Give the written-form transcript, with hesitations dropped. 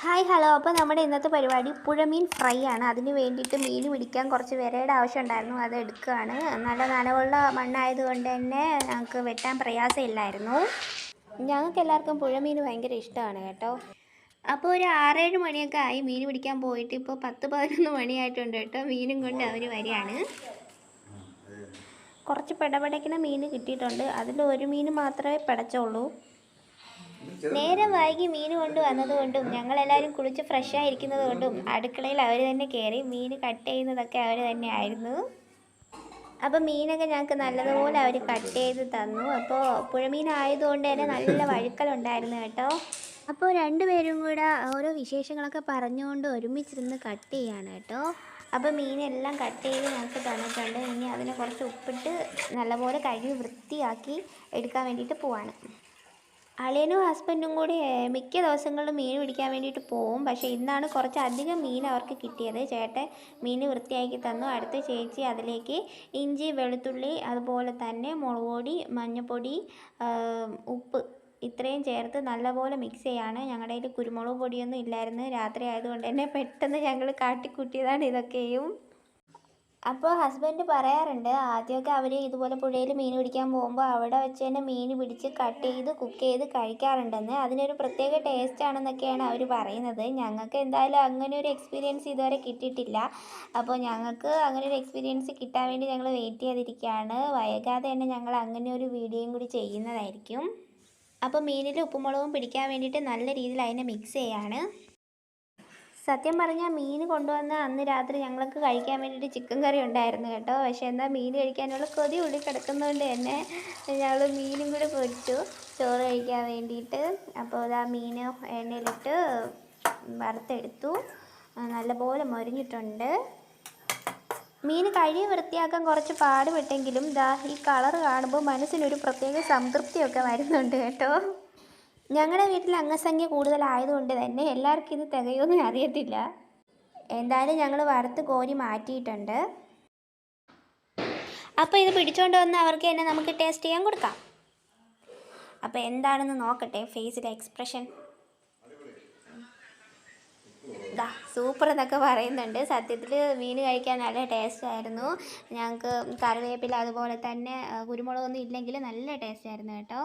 Hi hello. അപ്പോൾ നമ്മുടെ ഇന്നത്തെ പരിപാടി പുഴമീൻ ഫ്രൈ ആണ്. അതിന് വേണ്ടിയിട്ട് മീൻ പിടിക്കാൻ കുറച്ച് വിരയുടെ ആവശ്യം ഉണ്ടായിരുന്നു, അത് എടുക്കുകയാണ്. നല്ല നനവുള്ള മണ്ണായതുകൊണ്ട് തന്നെ ഞങ്ങൾക്ക് വെട്ടാൻ പ്രയാസമില്ലായിരുന്നു. ഞങ്ങൾക്ക് എല്ലാവർക്കും പുഴമീൻ ഭയങ്കര ഇഷ്ടമാണ് കേട്ടോ. അപ്പോൾ ഒരു 6-7 മണിയൊക്കെ ആയി മീൻ പിടിക്കാൻ പോയിട്ട്. ഇപ്പോൾ 10-11 മണിയായിട്ടുണ്ട് കേട്ടോ. മീനും കൊണ്ട് അവർ വരികയാണ്. കുറച്ച് പിടപെടയ്ക്കുന്ന മീൻ കിട്ടിയിട്ടുണ്ട്. അതിൽ ഒരു മീൻ മാത്രമേ പിടച്ചുള്ളൂ. നേരം വൈകി മീൻ കൊണ്ട് വന്നതുകൊണ്ടും ഞങ്ങളെല്ലാവരും കുളിച്ച് ഫ്രഷായിരിക്കുന്നത് കൊണ്ടും അടുക്കളയിൽ അവർ തന്നെ കയറി മീൻ കട്ട് ചെയ്യുന്നതൊക്കെ അവർ തന്നെ ആയിരുന്നു. അപ്പോൾ മീനൊക്കെ ഞങ്ങൾക്ക് നല്ലതുപോലെ അവർ കട്ട് ചെയ്ത് തന്നു. അപ്പോൾ പുഴമീൻ ആയതുകൊണ്ട് തന്നെ നല്ല വഴുക്കലുണ്ടായിരുന്നു കേട്ടോ. അപ്പോൾ രണ്ടുപേരും കൂടെ ഓരോ വിശേഷങ്ങളൊക്കെ പറഞ്ഞുകൊണ്ട് ഒരുമിച്ചിരുന്ന് കട്ട് ചെയ്യാണ് കേട്ടോ. അപ്പോൾ മീനെല്ലാം കട്ട് ചെയ്ത് ഞങ്ങൾക്ക് തന്നിട്ടുണ്ട്. ഇനി അതിനെ കുറച്ച് ഉപ്പിട്ട് നല്ലപോലെ കഴുകി വൃത്തിയാക്കി എടുക്കാൻ വേണ്ടിയിട്ട് പോവാണ്. അളിയനും ഹസ്ബൻഡും കൂടി മിക്ക ദിവസങ്ങളിലും മീൻ പിടിക്കാൻ വേണ്ടിയിട്ട് പോവും. പക്ഷേ ഇന്നാണ് കുറച്ചധികം മീൻ അവർക്ക് കിട്ടിയത്. ചേട്ടൻ മീൻ വൃത്തിയാക്കി തന്നു. അടുത്ത ചേച്ചി അതിലേക്ക് ഇഞ്ചി, വെളുത്തുള്ളി, അതുപോലെ തന്നെ മുളക് പൊടി, മഞ്ഞൾപ്പൊടി, ഉപ്പ് ഇത്രയും ചേർത്ത് നല്ലപോലെ മിക്സ് ചെയ്യാണ്. ഞങ്ങളുടെ കയ്യിൽ കുരുമുളക് പൊടിയൊന്നും ഇല്ലായിരുന്നു. രാത്രി ആയതുകൊണ്ട് തന്നെ പെട്ടെന്ന് ഞങ്ങൾ കാട്ടിക്കൂട്ടിയതാണ് ഇതൊക്കെയും. അപ്പോൾ ഹസ്ബൻഡ് പറയാറുണ്ട്, ആദ്യമൊക്കെ അവർ ഇതുപോലെ പുഴയിൽ മീൻ പിടിക്കാൻ പോകുമ്പോൾ അവിടെ വെച്ച് തന്നെ മീൻ പിടിച്ച് കട്ട് ചെയ്ത് കുക്ക് ചെയ്ത് കഴിക്കാറുണ്ടെന്ന്. അതിനൊരു പ്രത്യേക ടേസ്റ്റ് ആണെന്നൊക്കെയാണ് അവർ പറയുന്നത്. ഞങ്ങൾക്ക് എന്തായാലും അങ്ങനെ ഒരു എക്സ്പീരിയൻസ് ഇതുവരെ കിട്ടിയിട്ടില്ല. അപ്പോൾ ഞങ്ങൾക്ക് അങ്ങനെ ഒരു എക്സ്പീരിയൻസ് കിട്ടാൻ വേണ്ടി ഞങ്ങൾ വെയിറ്റ് ചെയ്തിരിക്കുകയാണ്. വൈകാതെ തന്നെ ഞങ്ങൾ അങ്ങനെ ഒരു വീഡിയോയും കൂടി ചെയ്യുന്നതായിരിക്കും. അപ്പോൾ മീനിൽ ഉപ്പുമുളകും പിടിക്കാൻ വേണ്ടിയിട്ട് നല്ല രീതിയിൽ അതിനെ മിക്സ് ചെയ്യാണ്. സത്യം പറഞ്ഞാൽ മീൻ കൊണ്ടുവന്ന അന്ന് രാത്രി ഞങ്ങൾക്ക് കഴിക്കാൻ വേണ്ടിയിട്ട് ചിക്കൻ കറി ഉണ്ടായിരുന്നു കേട്ടോ. പക്ഷേ എന്നാൽ മീൻ കഴിക്കാനുള്ള കൊതി ഉള്ളിൽ കിടക്കുന്നതുകൊണ്ട് തന്നെ ഞങ്ങൾ മീനും കൂടെ പൊരിച്ചു ചോറ് കഴിക്കാൻ വേണ്ടിയിട്ട്. അപ്പോൾ ഇതാ മീൻ എണ്ണയിലിട്ട് വറുത്തെടുത്തു. നല്ലപോലെ മൊരിഞ്ഞിട്ടുണ്ട്. മീൻ കഴുകി വൃത്തിയാക്കാൻ കുറച്ച് പാടുപെട്ടെങ്കിലും ഈ കളർ കാണുമ്പോൾ മനസ്സിനൊരു പ്രത്യേക സംതൃപ്തിയൊക്കെ വരുന്നുണ്ട് കേട്ടോ. ഞങ്ങളുടെ വീട്ടിൽ അംഗസംഖ്യ കൂടുതലായതുകൊണ്ട് തന്നെ എല്ലാവർക്കും ഇത് തികയുമെന്ന് അറിയത്തില്ല. എന്തായാലും ഞങ്ങൾ വറുത്ത് കോരി മാറ്റിയിട്ടുണ്ട്. അപ്പോൾ ഇത് പിടിച്ചുകൊണ്ട് വന്ന് അവർക്ക് തന്നെ നമുക്ക് ടേസ്റ്റ് ചെയ്യാൻ കൊടുക്കാം. അപ്പോൾ എന്താണെന്ന് നോക്കട്ടെ ഫേസിലെ എക്സ്പ്രഷൻ. സൂപ്പർ എന്നൊക്കെ പറയുന്നുണ്ട്. സത്യത്തിൽ മീൻ കഴിക്കാൻ നല്ല ടേസ്റ്റ് ആയിരുന്നു. ഞങ്ങൾക്ക് കറിവേപ്പില അതുപോലെ തന്നെ കുരുമുളകൊന്നും ഇല്ലെങ്കിൽ നല്ല ടേസ്റ്റ് ആയിരുന്നു കേട്ടോ.